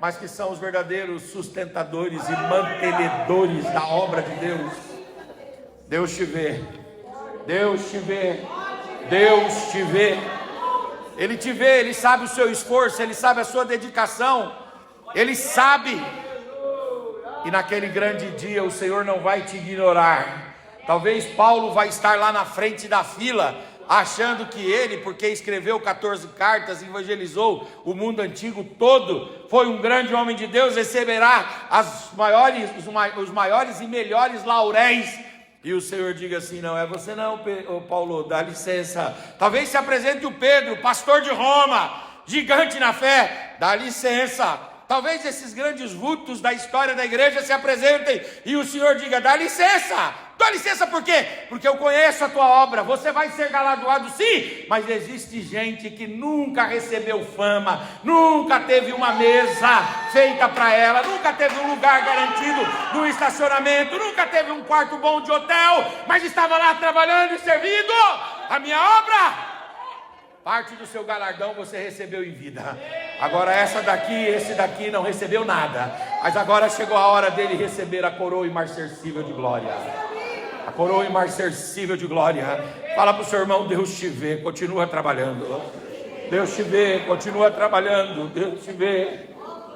mas que são os verdadeiros sustentadores e mantenedores da obra de Deus. Deus te vê, Deus te vê, Deus te vê. Ele te vê, Ele sabe o seu esforço, Ele sabe a sua dedicação, Ele sabe. E naquele grande dia o Senhor não vai te ignorar. Talvez Paulo vai estar lá na frente da fila, achando que ele, porque escreveu 14 cartas, evangelizou o mundo antigo todo, foi um grande homem de Deus, receberá os maiores e melhores lauréis. E o Senhor diga assim: não é você não, Paulo, dá licença. Talvez se apresente o Pedro, pastor de Roma, gigante na fé, dá licença. Talvez esses grandes vultos da história da igreja se apresentem e o Senhor diga: dá licença. Dá licença por quê? Porque eu conheço a tua obra. Você vai ser galardoado sim, mas existe gente que nunca recebeu fama, nunca teve uma mesa feita para ela, nunca teve um lugar garantido no estacionamento, nunca teve um quarto bom de hotel, mas estava lá trabalhando e servindo a minha obra. Parte do seu galardão você recebeu em vida. Agora esse daqui não recebeu nada, mas agora chegou a hora dele receber a coroa imarcessível de glória. A coroa imarcessível de glória. Fala para o seu irmão: Deus te vê, continua trabalhando. Deus te vê, continua trabalhando. Deus te vê.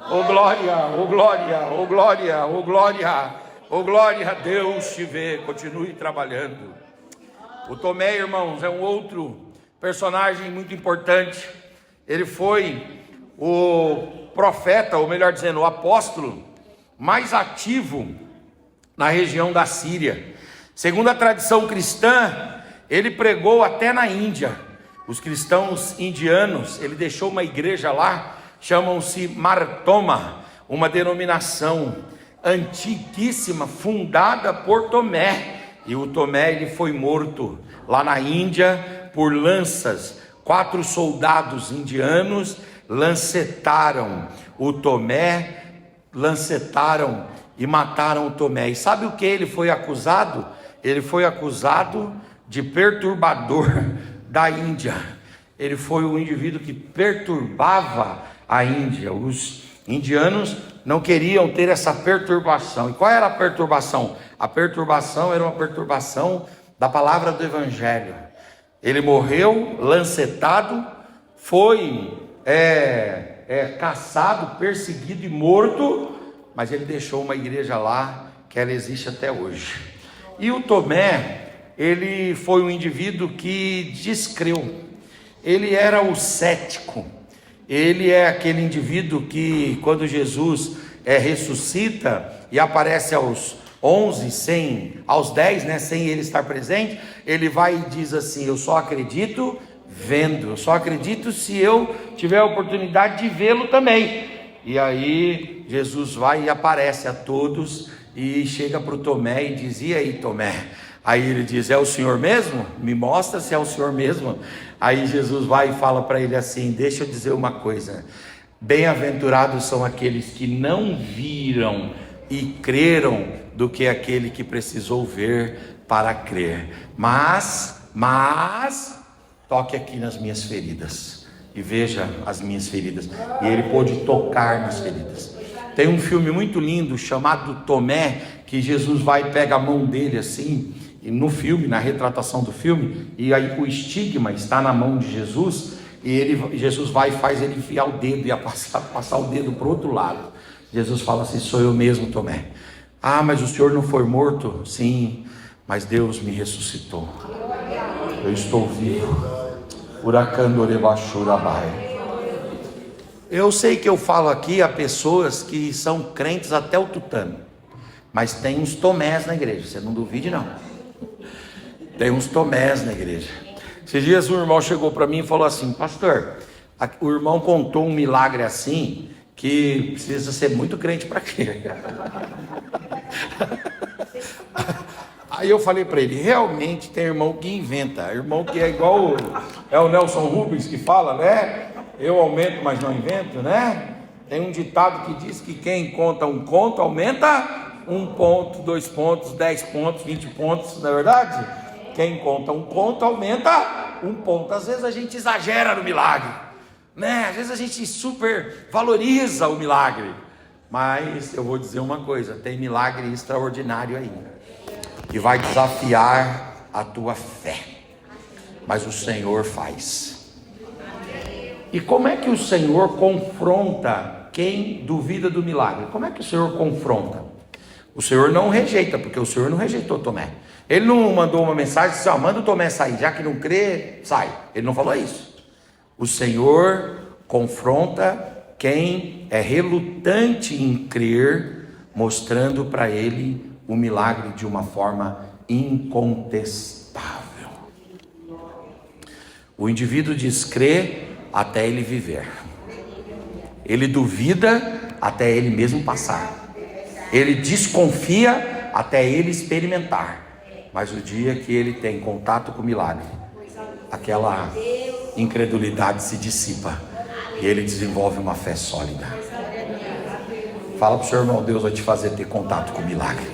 Oh glória, oh glória, oh glória, oh glória, oh glória. Deus te vê, continue trabalhando. O Tomé, irmãos, é um outro personagem muito importante. Ele foi o profeta, ou melhor dizendo, o apóstolo mais ativo na região da Síria. Segundo a tradição cristã, ele pregou até na Índia. Os cristãos indianos, ele deixou uma igreja lá, chamam-se Martoma, uma denominação antiquíssima, fundada por Tomé. E o Tomé, ele foi morto lá na Índia por lanças. 4 soldados indianos lancetaram o Tomé, lancetaram e mataram o Tomé. E sabe o que ele foi acusado? Ele foi acusado de perturbador da Índia. Ele foi o indivíduo que perturbava a Índia. Os indianos não queriam ter essa perturbação. E qual era a perturbação? A perturbação era uma perturbação da palavra do Evangelho. Ele morreu lancetado, foi caçado, perseguido e morto, mas ele deixou uma igreja lá, que ela existe até hoje. E o Tomé, ele foi um indivíduo que descreu. Ele era o cético. Ele é aquele indivíduo que, quando Jesus ressuscita e aparece aos 11, aos 10, sem ele estar presente, ele vai e diz assim: eu só acredito vendo, eu só acredito se eu tiver a oportunidade de vê-lo também. E aí Jesus vai e aparece a todos e chega para o Tomé e diz: e aí, Tomé? Aí ele diz: é o Senhor mesmo? Me mostra se é o Senhor mesmo. Aí Jesus vai e fala para ele assim: deixa eu dizer uma coisa, bem-aventurados são aqueles que não viram e creram, do que aquele que precisou ver para crer. Mas toque aqui nas minhas feridas e veja as minhas feridas. E ele pôde tocar nas feridas. Tem um filme muito lindo chamado Tomé, que Jesus vai e pega a mão dele assim, e no filme, na retratação do filme, e aí o estigma está na mão de Jesus, E Jesus vai e faz ele enfiar o dedo e passar o dedo para o outro lado. Jesus fala assim: sou eu mesmo, Tomé. Ah, mas o senhor não foi morto? Sim, mas Deus me ressuscitou. Eu estou vivo. Eu sei que eu falo aqui a pessoas que são crentes até o tutano, mas tem uns Tomés na igreja, você não duvide não. Tem uns Tomés na igreja. Esses dias um irmão chegou para mim e falou assim: pastor, o irmão contou um milagre assim, que precisa ser muito crente para quê? Aí eu falei para ele: realmente tem irmão que inventa, irmão que é igual é o Nelson Rubens que fala, né? Eu aumento, mas não invento, né? Tem um ditado que diz que quem conta um conto aumenta 1 ponto, 2 pontos, 10 pontos, 20 pontos, não é verdade? Quem conta um conto aumenta 1 ponto. Às vezes a gente exagera no milagre, né? Às vezes a gente super valoriza o milagre, mas eu vou dizer uma coisa: tem milagre extraordinário aí, que vai desafiar a tua fé, mas o Senhor faz. E como é que o Senhor confronta quem duvida do milagre? Como é que o Senhor confronta? O Senhor não rejeita, porque o Senhor não rejeitou Tomé. Ele não mandou uma mensagem assim: manda o Tomé sair, já que não crê, sai. Ele não falou isso. O Senhor confronta quem é relutante em crer, mostrando para ele o milagre de uma forma incontestável. O indivíduo diz crer até ele viver. Ele duvida até ele mesmo passar. Ele desconfia até ele experimentar. Mas o dia que ele tem contato com o milagre, aquela incredulidade se dissipa e ele desenvolve uma fé sólida. Fala para o seu irmão: Deus vai te fazer ter contato com o milagre.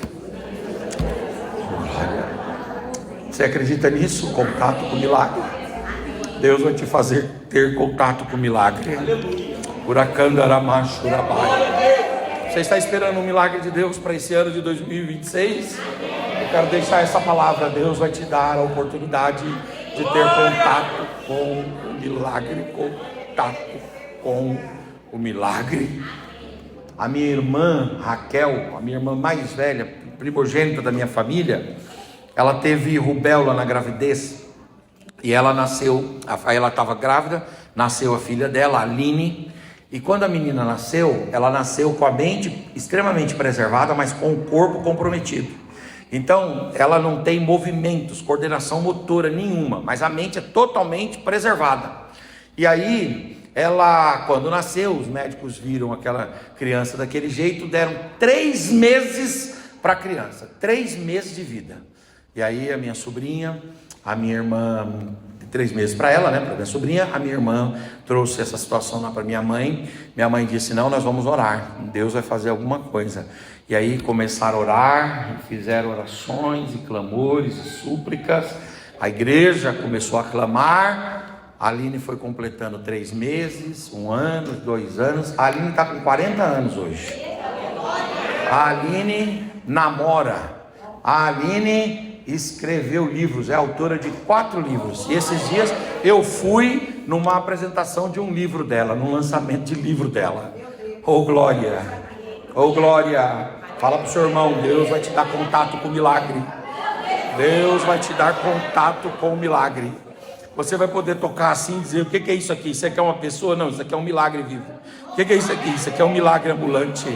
Você acredita nisso? Contato com o milagre. Deus vai te fazer ter contato com o milagre. Você está esperando um milagre de Deus para esse ano de 2026? Eu quero deixar essa palavra: Deus vai te dar a oportunidade de ter contato com o milagre. Contato com o milagre. A minha irmã Raquel, a minha irmã mais velha, primogênita da minha família, ela teve rubéola na gravidez. E ela nasceu, ela estava grávida, nasceu a filha dela, a Aline. E quando a menina nasceu, ela nasceu com a mente extremamente preservada, mas com o corpo comprometido. Então, ela não tem movimentos, coordenação motora nenhuma, mas a mente é totalmente preservada. E aí, ela, quando nasceu, os médicos viram aquela criança daquele jeito, deram 3 meses para a criança, 3 meses de vida. E aí, a minha sobrinha, a minha irmã, 3 meses para ela, né, para minha sobrinha, a minha irmã trouxe essa situação lá para minha mãe. Minha mãe disse: não, nós vamos orar, Deus vai fazer alguma coisa. E aí começaram a orar, fizeram orações e clamores e súplicas. A igreja começou a clamar. A Aline foi completando 3 meses, 1 ano, 2 anos. A Aline está com 40 anos hoje. A Aline namora. A Aline escreveu livros, é autora de 4 livros. E esses dias eu fui numa apresentação de um livro dela, num lançamento de livro dela. Oh glória, oh glória. Fala para o seu irmão: Deus vai te dar contato com o milagre. Deus vai te dar contato com o milagre. Você vai poder tocar assim e dizer: o que é isso aqui? Isso aqui é uma pessoa? Não, isso aqui é um milagre vivo. O que é isso aqui? Isso aqui é um milagre ambulante.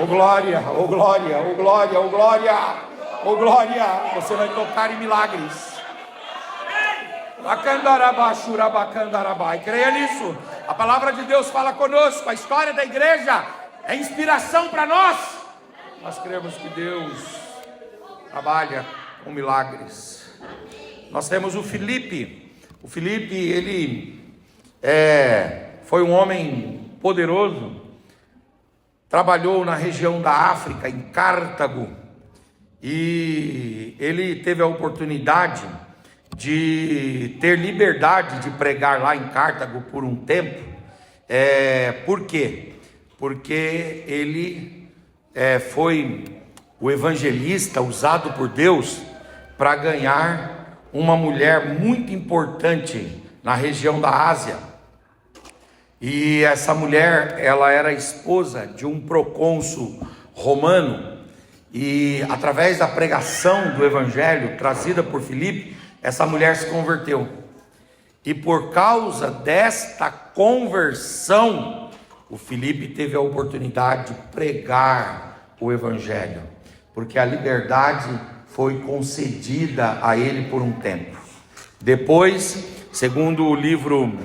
Oh glória, oh glória, oh glória, oh glória. Oh glória, você vai tocar em milagres. E creia nisso. A palavra de Deus fala conosco. A história da igreja é inspiração para nós. Nós cremos que Deus trabalha com milagres. Nós temos o Felipe. O Felipe, ele foi um homem poderoso. Trabalhou na região da África, em Cartago. E ele teve a oportunidade de ter liberdade de pregar lá em Cartago por um tempo. Por quê? Porque ele foi o evangelista usado por Deus para ganhar uma mulher muito importante na região da Ásia. E essa mulher, ela era esposa de um procônsul romano, e através da pregação do evangelho trazida por Filipe, essa mulher se converteu. E por causa desta conversão, o Filipe teve a oportunidade de pregar o evangelho, porque a liberdade foi concedida a ele por um tempo. Depois, segundo o livro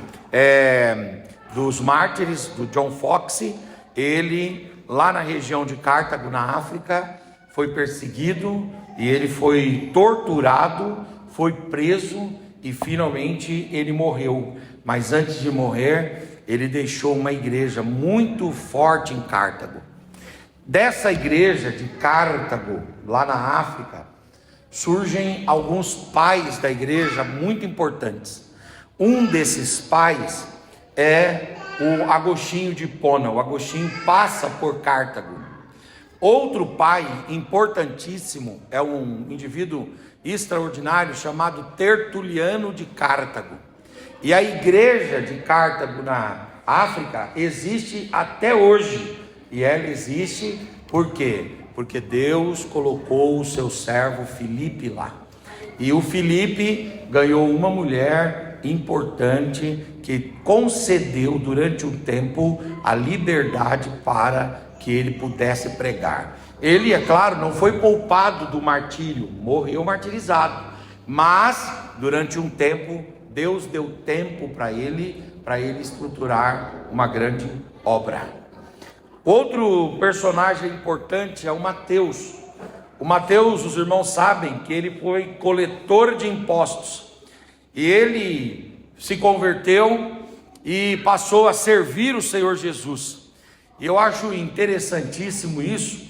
dos Mártires, do John Foxe, ele, lá na região de Cartago, na África, foi perseguido e ele foi torturado, foi preso e finalmente ele morreu. Mas antes de morrer, ele deixou uma igreja muito forte em Cartago. Dessa igreja de Cartago, lá na África, surgem alguns pais da igreja muito importantes. Um desses pais é o Agostinho de Hipona. O Agostinho passa por Cartago. Outro pai importantíssimo é um indivíduo extraordinário chamado Tertuliano de Cartago. E a igreja de Cartago na África existe até hoje. E ela existe por quê? Porque Deus colocou o seu servo Filipe lá. E o Filipe ganhou uma mulher importante que concedeu durante um tempo a liberdade para que ele pudesse pregar. Ele, é claro, não foi poupado do martírio, morreu martirizado, mas durante um tempo Deus deu tempo para ele estruturar uma grande obra. Outro personagem importante é o Mateus. O Mateus, os irmãos sabem que ele foi coletor de impostos, e ele se converteu e passou a servir o Senhor Jesus. E eu acho interessantíssimo isso,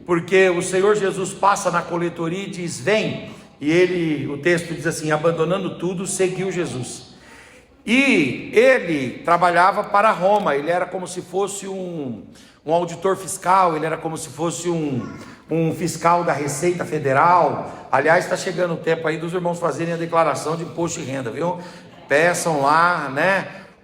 porque o Senhor Jesus passa na coletoria e diz: vem, e ele, o texto diz assim: abandonando tudo, seguiu Jesus. E ele trabalhava para Roma, ele era como se fosse um auditor fiscal, ele era como se fosse um fiscal da Receita Federal. Aliás, está chegando o tempo aí dos irmãos fazerem a declaração de imposto de renda, viu? Peçam lá,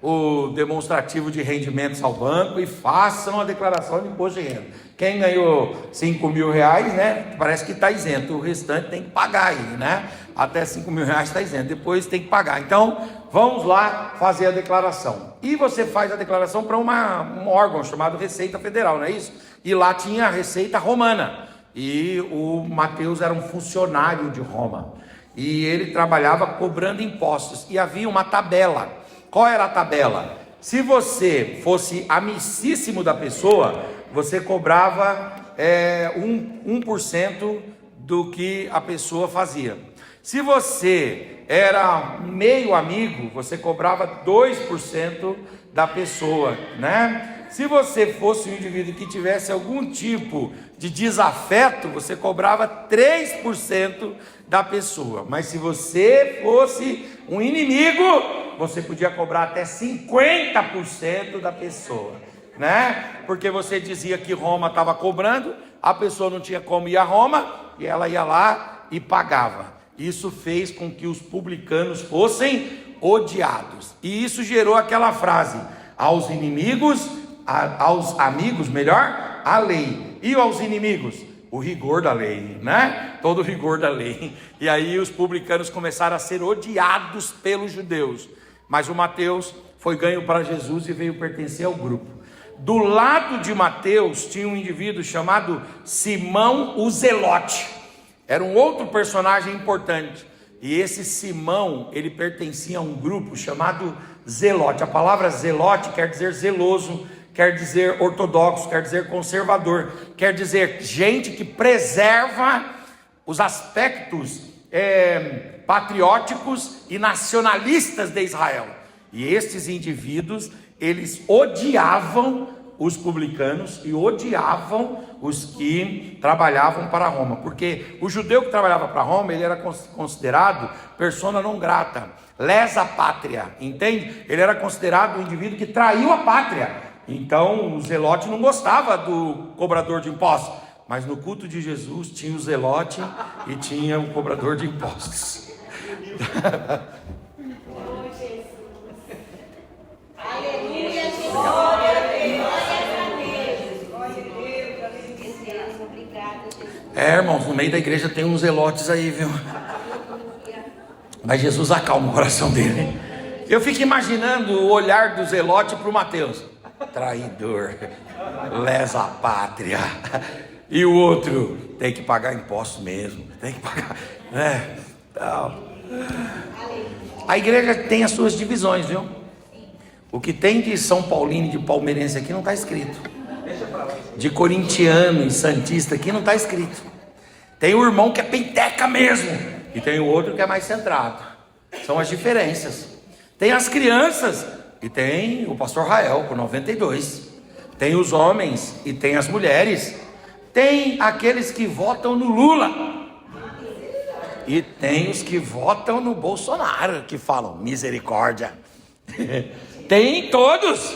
o demonstrativo de rendimentos ao banco e façam a declaração de imposto de renda. Quem ganhou 5 mil reais, parece que está isento, o restante tem que pagar aí, até 5 mil reais está isento, depois tem que pagar. Então, vamos lá fazer a declaração. E você faz a declaração para um órgão chamado Receita Federal, não é isso? E lá tinha a Receita Romana, e o Mateus era um funcionário de Roma, e ele trabalhava cobrando impostos, e havia uma tabela. Qual era a tabela? Se você fosse amicíssimo da pessoa, você cobrava 1% do que a pessoa fazia. Se você era meio amigo, você cobrava 2% da pessoa, Se você fosse um indivíduo que tivesse algum tipo de desafeto, você cobrava 3% da pessoa. Mas se você fosse um inimigo, você podia cobrar até 50% da pessoa, Porque você dizia que Roma estava cobrando, a pessoa não tinha como ir a Roma, e ela ia lá e pagava. Isso fez com que os publicanos fossem odiados. E isso gerou aquela frase: aos inimigos, aos amigos, melhor, a lei. E aos inimigos? O rigor da lei, Todo o rigor da lei. E aí os publicanos começaram a ser odiados pelos judeus. Mas o Mateus foi ganho para Jesus e veio pertencer ao grupo. Do lado de Mateus tinha um indivíduo chamado Simão o Zelote. Era um outro personagem importante. E esse Simão, ele pertencia a um grupo chamado Zelote. A palavra Zelote quer dizer zeloso, quer dizer ortodoxo, quer dizer conservador, quer dizer gente que preserva os aspectos patrióticos e nacionalistas de Israel. E estes indivíduos, eles odiavam os publicanos e odiavam os que trabalhavam para Roma, porque o judeu que trabalhava para Roma, ele era considerado persona non grata, lesa pátria, entende? Ele era considerado um indivíduo que traiu a pátria. Então o Zelote não gostava do cobrador de impostos, mas no culto de Jesus tinha o Zelote e tinha o cobrador de impostos. Aleluia, Jesus. Irmãos, no meio da igreja tem uns zelotes aí, viu? Mas Jesus acalma o coração dele. Eu fico imaginando o olhar do zelote para o Mateus: traidor, lesa a pátria. E o outro: tem que pagar imposto mesmo, tem que pagar, né? A igreja tem as suas divisões, viu? O que tem de São Paulino e de palmeirense aqui não está escrito. De corintiano e santista aqui não está escrito. Tem o irmão que é penteca mesmo, e tem o outro que é mais centrado. São as diferenças. Tem as crianças e tem o pastor Rael com 92. Tem os homens e tem as mulheres. Tem aqueles que votam no Lula e tem os que votam no Bolsonaro, que falam misericórdia. Tem todos.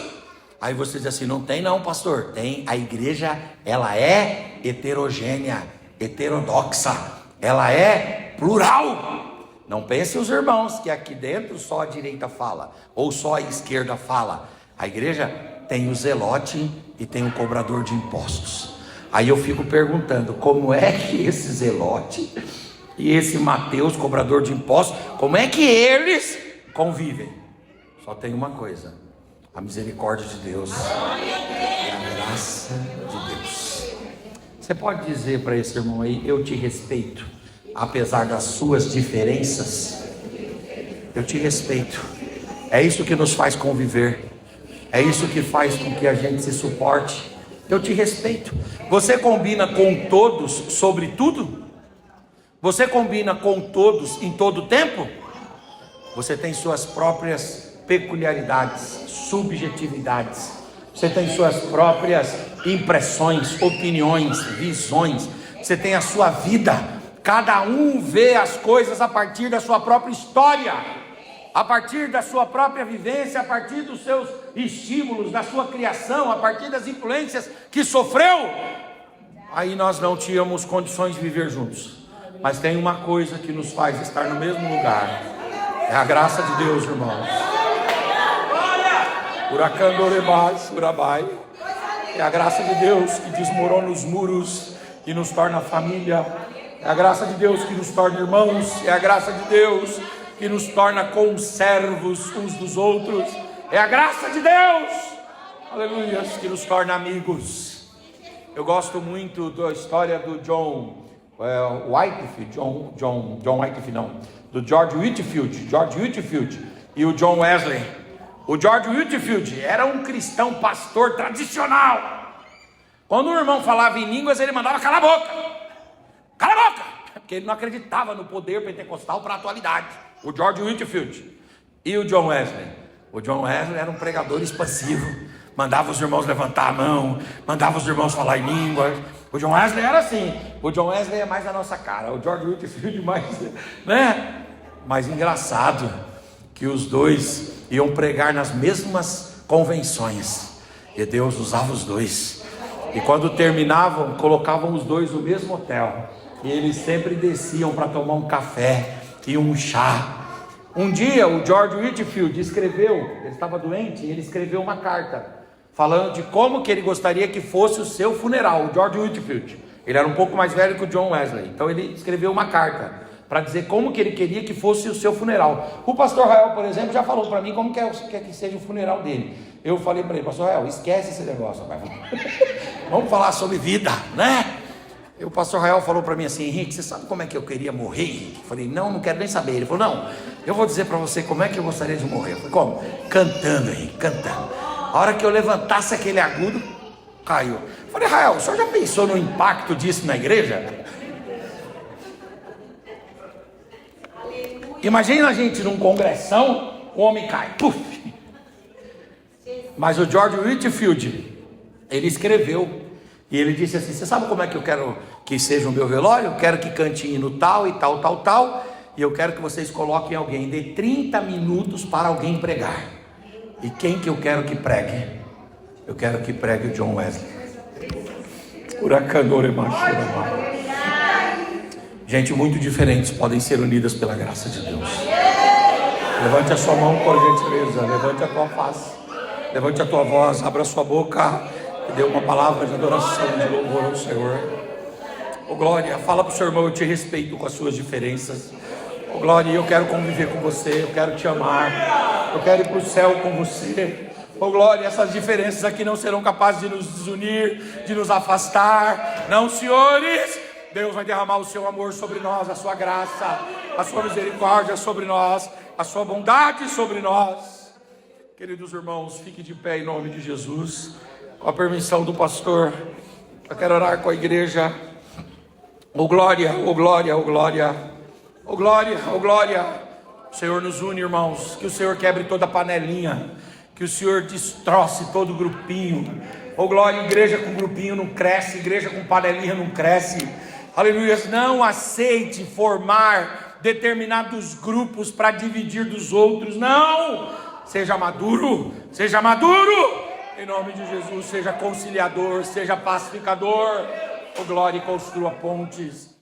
Aí você diz assim: não tem não, pastor. Tem. A igreja, ela é heterogênea, heterodoxa, ela é plural. Não pense os irmãos que aqui dentro só a direita fala, ou só a esquerda fala. A igreja tem o zelote e tem o cobrador de impostos. Aí eu fico perguntando: como é que esse zelote e esse Mateus, cobrador de impostos, como é que eles convivem? Só tem uma coisa: a misericórdia de Deus e a graça de Deus. Você pode dizer para esse irmão aí: eu te respeito, apesar das suas diferenças? Eu te respeito. É isso que nos faz conviver. É isso que faz com que a gente se suporte. Eu te respeito. Você combina com todos sobre tudo? Você combina com todos em todo tempo? Você tem suas próprias peculiaridades, subjetividades. Você tem suas próprias impressões, opiniões, visões. Você tem a sua vida. Cada um vê as coisas a partir da sua própria história, a partir da sua própria vivência, a partir dos seus estímulos, da sua criação, a partir das influências que sofreu. Aí nós não tínhamos condições de viver juntos. Mas tem uma coisa que nos faz estar no mesmo lugar: é a graça de Deus, irmãos. É a graça de Deus que desmorona os muros e nos torna família. É a graça de Deus que nos torna irmãos. É a graça de Deus que nos torna conservos uns dos outros. É a graça de Deus, aleluia, que nos torna amigos. Eu gosto muito da história do George Whitefield e o John Wesley. O George Whitefield era um cristão pastor tradicional. Quando o irmão falava em línguas, ele mandava calar a boca. Cala a boca! Porque ele não acreditava no poder pentecostal para a atualidade. O George Whitefield e o John Wesley. O John Wesley era um pregador expansivo. Mandava os irmãos levantar a mão, mandava os irmãos falar em línguas. O John Wesley era assim. O John Wesley é mais a nossa cara. O George Whitefield mais, né? Mais engraçado que os dois iam pregar nas mesmas convenções. E Deus usava os dois. E quando terminavam, colocavam os dois no mesmo hotel. E eles sempre desciam para tomar um café e um chá. Um dia o George Whitefield escreveu, ele estava doente, e ele escreveu uma carta falando de como que ele gostaria que fosse o seu funeral. O George Whitefield, ele era um pouco mais velho que o John Wesley. Então ele escreveu uma carta para dizer como que ele queria que fosse o seu funeral. O pastor Rael, por exemplo, já falou para mim como quer que seja o funeral dele. Eu falei para ele: pastor Rael, esquece esse negócio, rapaz. Vamos falar sobre vida, né? E o pastor Rael falou para mim assim: Henrique, você sabe como é que eu queria morrer, Henrique? Eu falei: não quero nem saber. Ele falou: não, eu vou dizer para você como é que eu gostaria de morrer. Eu falei: como? Cantando, Henrique, cantando. A hora que eu levantasse aquele agudo, caiu. Eu falei: Rael, o senhor já pensou no impacto disso na igreja? Imagina a gente num congressão, o homem cai, puf. Mas o George Whitefield, ele escreveu, e ele disse assim: você sabe como é que eu quero que seja o meu velório? Eu quero que cante hino tal e tal, tal, tal, e eu quero que vocês coloquem alguém, dê 30 minutos para alguém pregar. E quem que eu quero que pregue? Eu quero que pregue o John Wesley. Gente muito diferentes podem ser unidas pela graça de Deus. Levante a sua mão por gentileza, levante a tua face, levante a tua voz, abra a sua boca e dê uma palavra de adoração, de louvor ao Senhor. Oh glória, fala para o seu irmão, eu te respeito com as suas diferenças. Oh glória, eu quero conviver com você, eu quero te amar, eu quero ir para o céu com você. Oh glória, essas diferenças aqui não serão capazes de nos desunir, de nos afastar. Não, senhores, Deus vai derramar o seu amor sobre nós, a sua graça, a sua misericórdia sobre nós, a sua bondade sobre nós. Queridos irmãos, fique de pé em nome de Jesus. Com a permissão do pastor, eu quero orar com a igreja. Oh glória, oh glória, oh glória, oh glória, oh glória. O Senhor nos une, irmãos. Que o Senhor quebre toda a panelinha, que o Senhor destroce todo o grupinho. Oh glória, igreja com grupinho não cresce, igreja com panelinha não cresce. Aleluia. Não aceite formar determinados grupos para dividir dos outros. Não, seja maduro, seja maduro. Em nome de Jesus, seja conciliador, seja pacificador. Oh glória, e construa pontes.